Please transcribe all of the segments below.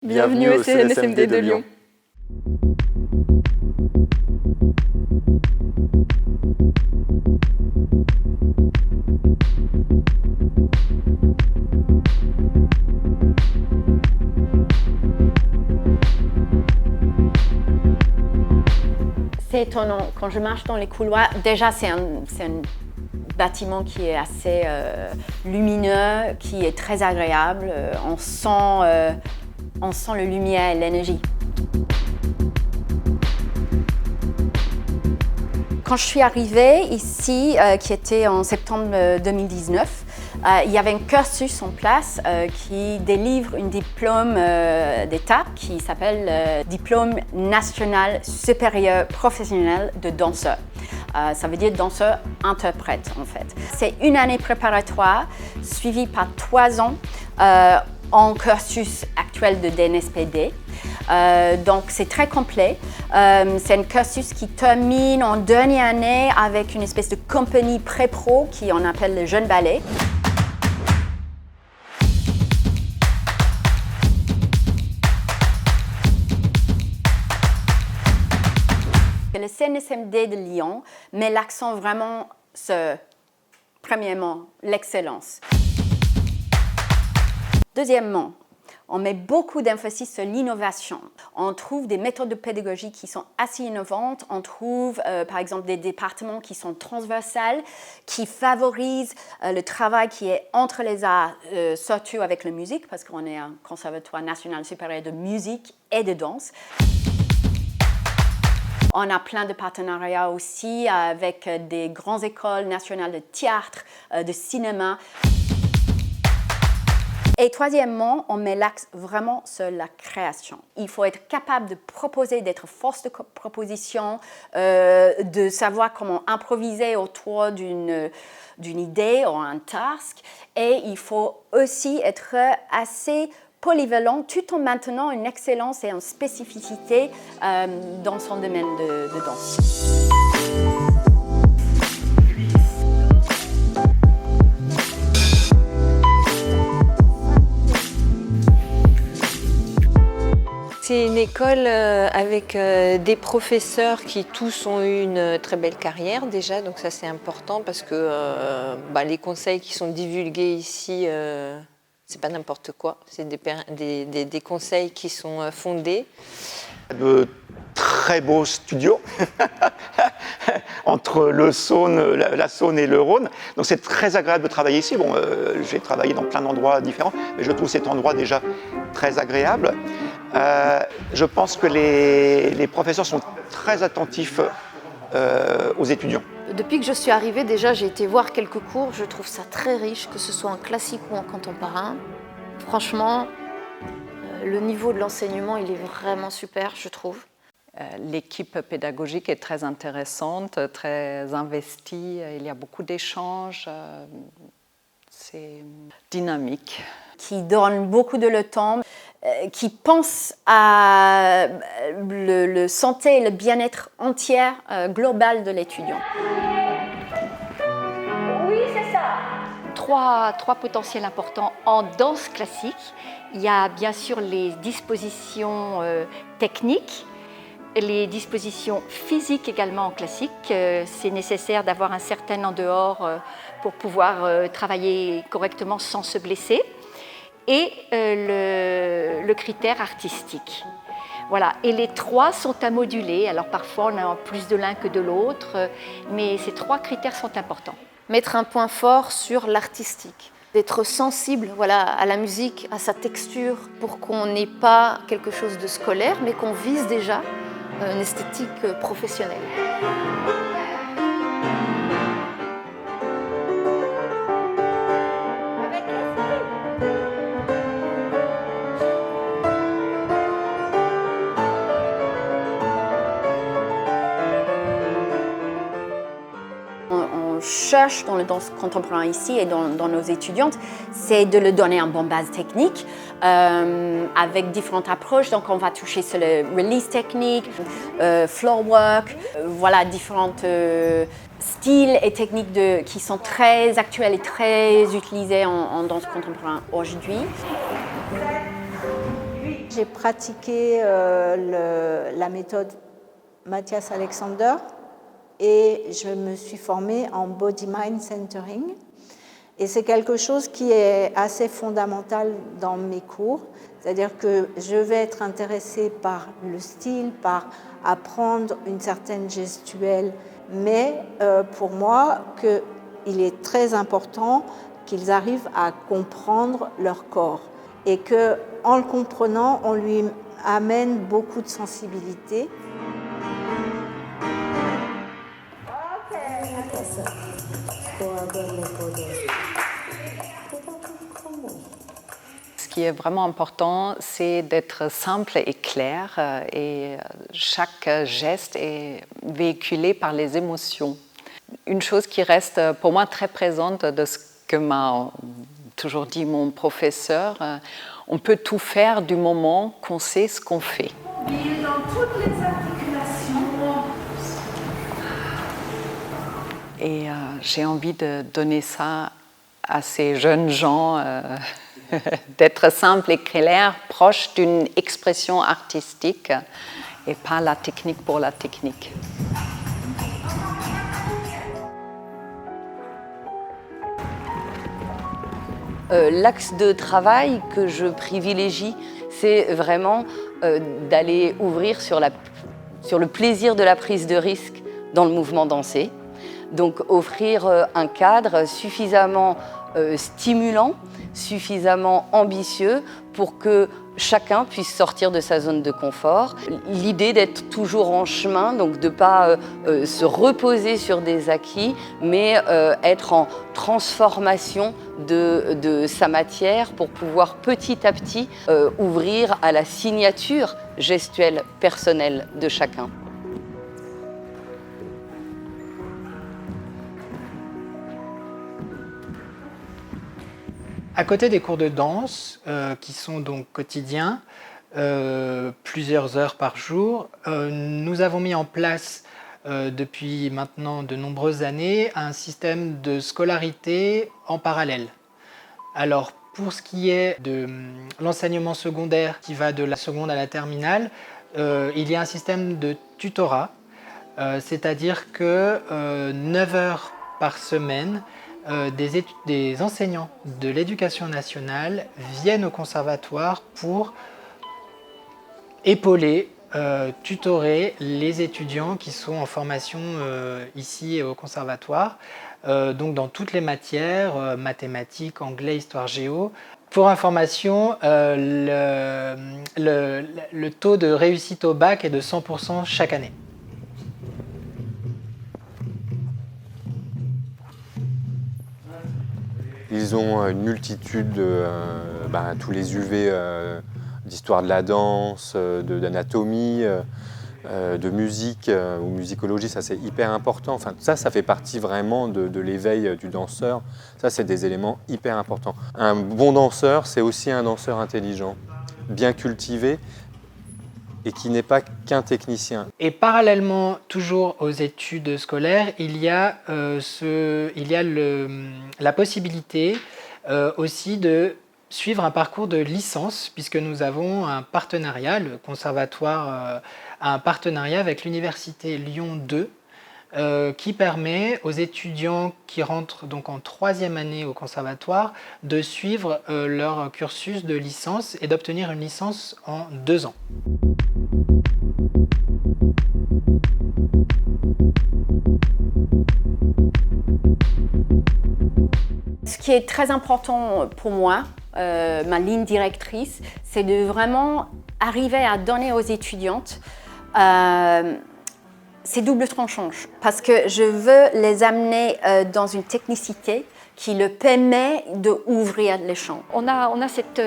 Bienvenue au CNSMD de Lyon. C'est étonnant, quand je marche dans les couloirs, déjà c'est un bâtiment qui est assez lumineux, qui est très agréable, on sent la lumière et l'énergie. Quand je suis arrivée ici, qui était en septembre 2019, il y avait un cursus en place qui délivre un diplôme d'État qui s'appelle Diplôme national supérieur professionnel de danseur. Ça veut dire danseur-interprète en fait. C'est une année préparatoire suivie par 3 ans en cursus actuel de DNSPD. Donc c'est très complet. C'est un cursus qui termine en dernière année avec une espèce de compagnie pré-pro qui on appelle le Jeune Ballet. Le CNSMD de Lyon met l'accent vraiment sur, premièrement, l'excellence. Deuxièmement, on met beaucoup d'emphasis sur l'innovation. On trouve des méthodes de pédagogie qui sont assez innovantes. On trouve par exemple des départements qui sont transversales, qui favorisent le travail qui est entre les arts, surtout avec la musique, parce qu'on est un conservatoire national supérieur de musique et de danse. On a plein de partenariats aussi avec des grandes écoles nationales de théâtre, de cinéma. Et troisièmement, on met l'axe vraiment sur la création. Il faut être capable de proposer, d'être force de proposition, de savoir comment improviser autour d'une idée ou un task. Et il faut aussi être assez polyvalent tout en maintenant une excellence et une spécificité dans son domaine de danse. C'est une école avec des professeurs qui tous ont eu une très belle carrière déjà, donc ça c'est important parce que les conseils qui sont divulgués ici, c'est pas n'importe quoi, c'est des conseils qui sont fondés. De très beaux studios entre la Saône et le Rhône. Donc c'est très agréable de travailler ici. Bon, j'ai travaillé dans plein d'endroits différents, mais je trouve cet endroit déjà très agréable. Je pense que les professeurs sont très attentifs aux étudiants. Depuis que je suis arrivée, déjà, j'ai été voir quelques cours. Je trouve ça très riche, que ce soit en classique ou en contemporain. Franchement, le niveau de l'enseignement, il est vraiment super, je trouve. L'équipe pédagogique est très intéressante, très investie. Il y a beaucoup d'échanges. C'est dynamique. Qui donne beaucoup de le temps, qui pense à le santé et le bien-être entier global de l'étudiant. Oui, c'est ça. Trois potentiels importants en danse classique. Il y a bien sûr les dispositions techniques, les dispositions physiques également en classique. C'est nécessaire d'avoir un certain en dehors pour pouvoir travailler correctement sans se blesser. Et le critère artistique. Voilà. Et les 3 sont à moduler. Alors parfois on a plus de l'un que de l'autre, mais ces 3 critères sont importants. Mettre un point fort sur l'artistique, d'être sensible à la musique, à sa texture, pour qu'on n'ait pas quelque chose de scolaire, mais qu'on vise déjà une esthétique professionnelle. On cherche dans le danse contemporain ici et dans nos étudiantes, c'est de leur donner une bonne base technique avec différentes approches. Donc on va toucher sur le release technique, floor work, différents styles et techniques qui sont très actuels et très utilisés en danse contemporaine aujourd'hui. J'ai pratiqué la méthode Matthias Alexander et je me suis formée en Body-Mind Centering. Et c'est quelque chose qui est assez fondamental dans mes cours, c'est-à-dire que je vais être intéressée par le style, par apprendre une certaine gestuelle, mais pour moi, il est très important qu'ils arrivent à comprendre leur corps et qu'en le comprenant, on lui amène beaucoup de sensibilité. Ce qui est vraiment important, c'est d'être simple et clair et chaque geste est véhiculé par les émotions. Une chose qui reste pour moi très présente de ce que m'a toujours dit mon professeur, on peut tout faire du moment qu'on sait ce qu'on fait. Dans toutes les articulations. Et j'ai envie de donner ça à ces jeunes gens, d'être simple et clair, proche d'une expression artistique et pas la technique pour la technique. L'axe de travail que je privilégie, c'est vraiment d'aller ouvrir sur le plaisir de la prise de risque dans le mouvement dansé. Donc offrir un cadre suffisamment stimulant, suffisamment ambitieux pour que chacun puisse sortir de sa zone de confort. L'idée d'être toujours en chemin, donc de ne pas se reposer sur des acquis, mais être en transformation de sa matière pour pouvoir petit à petit ouvrir à la signature gestuelle personnelle de chacun. À côté des cours de danse, qui sont donc quotidiens, plusieurs heures par jour, nous avons mis en place depuis maintenant de nombreuses années un système de scolarité en parallèle. Alors pour ce qui est de l'enseignement secondaire qui va de la seconde à la terminale, il y a un système de tutorat, c'est-à-dire que 9 heures par semaine, des enseignants de l'éducation nationale viennent au conservatoire pour épauler, tutorer les étudiants qui sont en formation ici au conservatoire, donc dans toutes les matières, mathématiques, anglais, histoire, géo. Pour information, le taux de réussite au bac est de 100% chaque année. Ils ont une multitude de tous les UV d'histoire de la danse, d'anatomie, de musique ou musicologie, ça c'est hyper important. Enfin, ça fait partie vraiment de l'éveil du danseur. Ça, c'est des éléments hyper importants. Un bon danseur, c'est aussi un danseur intelligent, bien cultivé, et qui n'est pas qu'un technicien. Et parallèlement, toujours aux études scolaires, il y a la possibilité aussi de suivre un parcours de licence, puisque nous avons un partenariat, le conservatoire a un partenariat avec l'université Lyon 2, qui permet aux étudiants qui rentrent donc en 3e année au conservatoire de suivre leur cursus de licence et d'obtenir une licence en 2 ans. Ce qui est très important pour moi, ma ligne directrice, c'est de vraiment arriver à donner aux étudiantes ces doubles tranchants, parce que je veux les amener dans une technicité qui leur permet d'ouvrir les champs. On a cette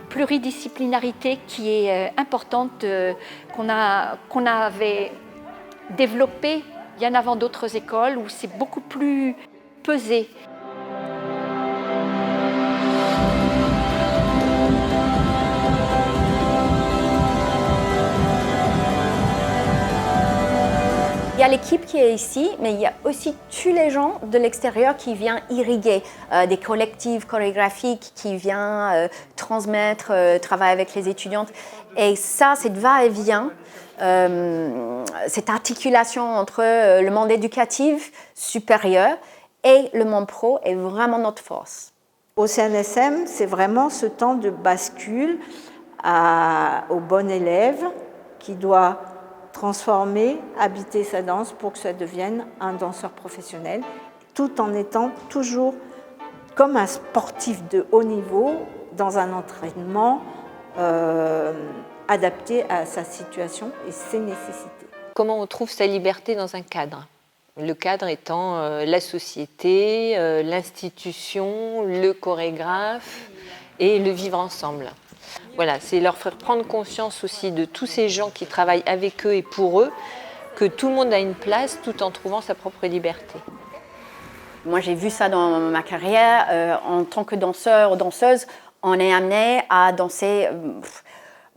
pluridisciplinarité qui est importante, qu'on avait développée bien avant d'autres écoles, où c'est beaucoup plus pesé. Il y a l'équipe qui est ici, mais il y a aussi tous les gens de l'extérieur qui viennent irriguer, des collectifs chorégraphiques qui viennent transmettre, travailler avec les étudiantes. Et ça, cette va-et-vient, cette articulation entre le monde éducatif supérieur et le monde pro est vraiment notre force. Au CNSM, c'est vraiment ce temps de bascule au bon élève qui doit transformer, habiter sa danse pour que ça devienne un danseur professionnel, tout en étant toujours comme un sportif de haut niveau dans un entraînement adapté à sa situation et ses nécessités. Comment on trouve sa liberté dans un cadre ? Le cadre étant la société, l'institution, le chorégraphe et le vivre ensemble. Voilà, c'est leur faire prendre conscience aussi de tous ces gens qui travaillent avec eux et pour eux, que tout le monde a une place tout en trouvant sa propre liberté. Moi, j'ai vu ça dans ma carrière. En tant que danseur ou danseuse, on est amené à danser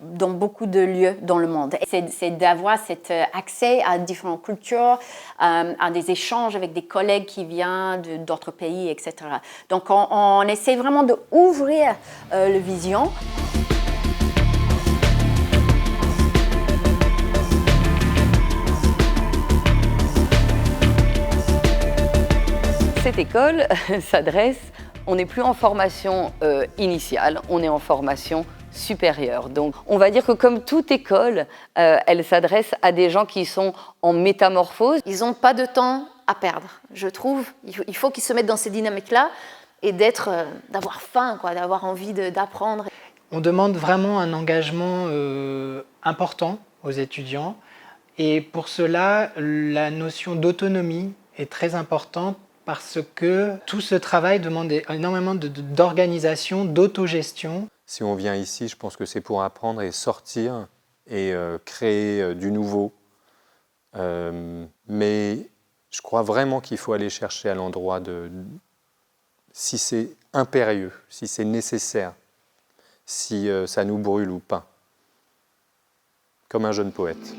dans beaucoup de lieux dans le monde. C'est d'avoir cet accès à différentes cultures, à des échanges avec des collègues qui viennent d'autres pays, etc. Donc, on essaie vraiment d'ouvrir le vision. Cette école s'adresse, on n'est plus en formation initiale, on est en formation supérieure. Donc on va dire que comme toute école, elle s'adresse à des gens qui sont en métamorphose. Ils n'ont pas de temps à perdre, je trouve. Il faut qu'ils se mettent dans ces dynamiques-là et d'avoir faim, d'avoir envie d'apprendre. On demande vraiment un engagement important aux étudiants et pour cela, la notion d'autonomie est très importante parce que tout ce travail demande énormément d'organisation, d'autogestion. Si on vient ici, je pense que c'est pour apprendre et sortir et créer du nouveau. Mais je crois vraiment qu'il faut aller chercher à l'endroit si c'est impérieux, si c'est nécessaire, si ça nous brûle ou pas. Comme un jeune poète.